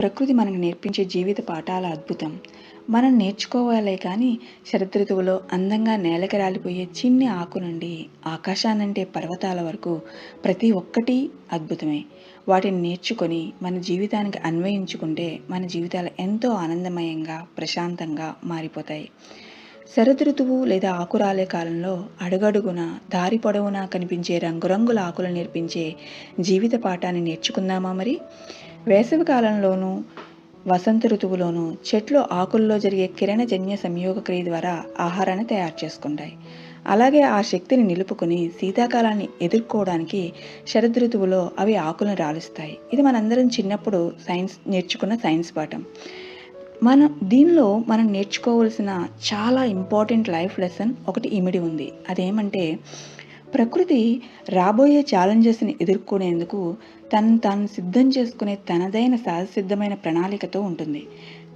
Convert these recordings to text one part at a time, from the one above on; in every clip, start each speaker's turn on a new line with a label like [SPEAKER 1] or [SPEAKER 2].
[SPEAKER 1] ప్రకృతి మనకు నేర్పించే జీవిత పాఠాల అద్భుతం. మనం నేర్చుకోవాలే కానీ శరదృతువులో అందంగా నేలకి రాలిపోయే చిన్ని ఆకు నుండి ఆకాశానంటే పర్వతాల వరకు ప్రతి ఒక్కటి అద్భుతమే. వాటిని నేర్చుకొని మన జీవితానికి అన్వయించుకుంటే మన జీవితాలు ఎంతో ఆనందమయంగా, ప్రశాంతంగా మారిపోతాయి. శరదృతువు లేదా ఆకురాలే కాలంలో అడుగడుగున దారి పొడవునా కనిపించే రంగురంగుల ఆకులు నేర్పించే జీవిత పాఠాన్ని నేర్చుకుందామా మరి? వేసవి కాలంలోనూ వసంత ఋతువులోనూ చెట్లు ఆకుల్లో జరిగే కిరణజన్య సంయోగ క్రియ ద్వారా ఆహారాన్ని తయారు చేసుకుంటాయి. అలాగే ఆ శక్తిని నిలుపుకొని శీతాకాలాన్ని ఎదుర్కోవడానికి శరదృతువులో అవి ఆకులను రాలుస్తాయి. ఇది మనందరం చిన్నప్పుడు నేర్చుకున్న సైన్స్ పాఠం. మనం నేర్చుకోవాల్సిన చాలా ఇంపార్టెంట్ లైఫ్ లెసన్ ఒకటి ఇమిడి ఉంది. అదేమంటే ప్రకృతి రాబోయే ఛాలెంజెస్ని ఎదుర్కొనేందుకు తాను సిద్ధం చేసుకునే తనదైన సహజసిద్ధమైన ప్రణాళికతో ఉంటుంది.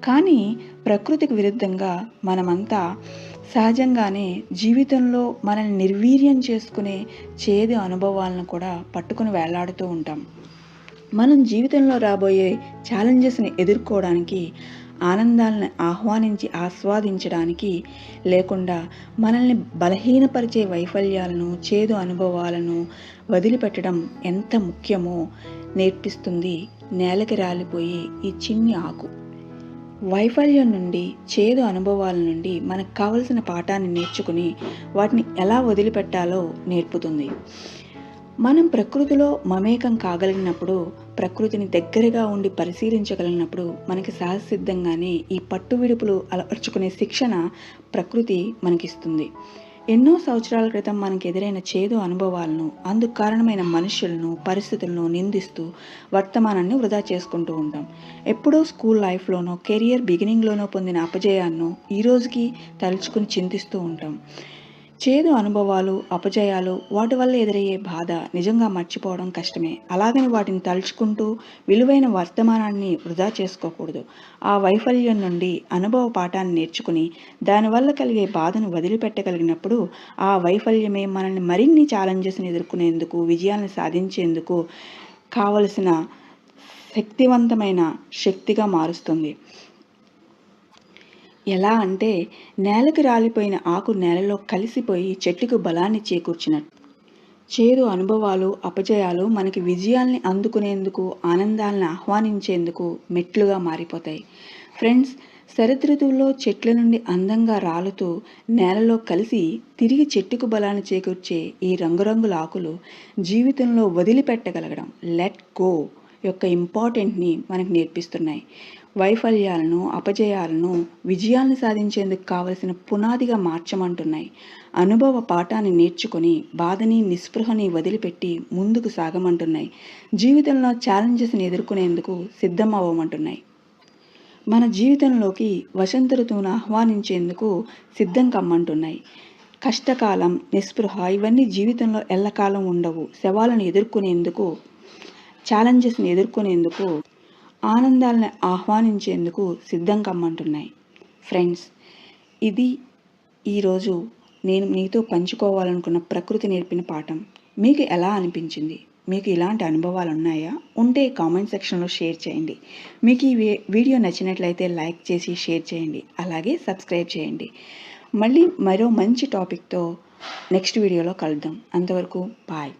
[SPEAKER 1] కానీ ప్రకృతికి విరుద్ధంగా మనమంతా సహజంగానే జీవితంలో మనల్ని నిర్వీర్యం చేసుకునే చేదు అనుభవాలను కూడా పట్టుకుని వేలాడుతూ ఉంటాం. మనం జీవితంలో రాబోయే ఛాలెంజెస్ని ఎదుర్కోవడానికి, ఆనందాలను ఆస్వాదించడానికి లేకుండా మనల్ని బలహీనపరిచే వైఫల్యాలను, చేదు అనుభవాలను వదిలిపెట్టడం ఎంత ముఖ్యమో నేర్పిస్తుంది నేలకి రాలిపోయి ఈ చిన్ని ఆకు. వైఫల్యం నుండి, చేదు అనుభవాల నుండి మనకు కావలసిన పాఠాన్ని నేర్చుకుని వాటిని ఎలా వదిలిపెట్టాలో నేర్పుతుంది. మనం ప్రకృతిలో మమేకం కాగలిగినప్పుడు, ప్రకృతిని దగ్గరగా ఉండి పరిశీలించగలిగినప్పుడు మనకి సహజసిద్ధంగానే ఈ పట్టు విడుపులు అలవర్చుకునే శిక్షణ ప్రకృతి మనకిస్తుంది. ఎన్నో సంవత్సరాల క్రితం మనకు ఎదురైన చేదు అనుభవాలను, అందుకు కారణమైన మనుషులను, పరిస్థితులను నిందిస్తూ వర్తమానాన్ని వృధా చేసుకుంటూ ఉంటాం. ఎప్పుడో స్కూల్ లైఫ్లోనో, కెరియర్ బిగినింగ్లోనో పొందిన అపజయాన్ని ఈ రోజుకి తలుచుకుని చింతిస్తూ ఉంటాం. చేదు అనుభవాలు, అపజయాలు, వాటి వల్ల ఎదురయ్యే బాధ నిజంగా మర్చిపోవడం కష్టమే. అలాగని వాటిని తలుచుకుంటూ విలువైన వర్తమానాన్ని వృధా చేసుకోకూడదు. ఆ వైఫల్యం నుండి అనుభవ పాఠాన్ని నేర్చుకుని దానివల్ల కలిగే బాధను వదిలిపెట్టగలిగినప్పుడు ఆ వైఫల్యమే మనల్ని మరిన్ని ఛాలెంజెస్ని ఎదుర్కొనేందుకు, విజయాన్ని సాధించేందుకు కావలసిన శక్తివంతమైన శక్తిగా మారుస్తుంది. ఎలా అంటే నేలకు రాలిపోయిన ఆకు నేలలో కలిసిపోయి చెట్టుకు బలాన్ని చేకూర్చినట్టు. చేదు అనుభవాలు, అపజయాలు మనకి విజయాల్ని అందుకునేందుకు, ఆనందాలను ఆహ్వానించేందుకు మెట్లుగా మారిపోతాయి. ఫ్రెండ్స్, శరదృతువులో చెట్ల నుండి అందంగా రాలుతూ నేలలో కలిసి తిరిగి చెట్టుకు బలాన్ని చేకూర్చే ఈ రంగురంగుల ఆకులు జీవితంలో వదిలిపెట్టగలగడం, లెట్ గో యొక్క ఇంపార్టెంట్ని మనకు నేర్పిస్తున్నాయి. వైఫల్యాలను, అపజయాలను విజయాలను సాధించేందుకు కావలసిన పునాదిగా మార్చమంటున్నాయి. అనుభవ పాఠాన్ని నేర్చుకొని బాధని, నిస్పృహని వదిలిపెట్టి ముందుకు సాగమంటున్నాయి. జీవితంలో ఛాలెంజెస్ని ఎదుర్కొనేందుకు సిద్ధం అవ్వమంటున్నాయి. మన జీవితంలోకి వసంత ఋతువును ఆహ్వానించేందుకు సిద్ధం కమ్మంటున్నాయి. కష్టకాలం, నిస్పృహ ఇవన్నీ జీవితంలో ఎల్లకాలం ఉండవు. సవాళ్ళను ఎదుర్కొనేందుకు, ఛాలెంజెస్ని ఎదుర్కొనేందుకు, ఆనందాలను ఆహ్వానించేందుకు సిద్ధం కమ్మంటున్నాయి. ఫ్రెండ్స్, ఇది ఈరోజు నేను మీతో పంచుకోవాలనుకున్న ప్రకృతి నేర్పిన పాఠం. మీకు ఎలా అనిపించింది? మీకు ఇలాంటి అనుభవాలు ఉన్నాయా? ఉంటే కామెంట్ సెక్షన్లో షేర్ చేయండి. మీకు ఈ వీడియో నచ్చినట్లయితే లైక్ చేసి షేర్ చేయండి. అలాగే సబ్స్క్రైబ్ చేయండి. మళ్ళీ మరో మంచి టాపిక్తో నెక్స్ట్ వీడియోలో కలుద్దాం. అంతవరకు బాయ్.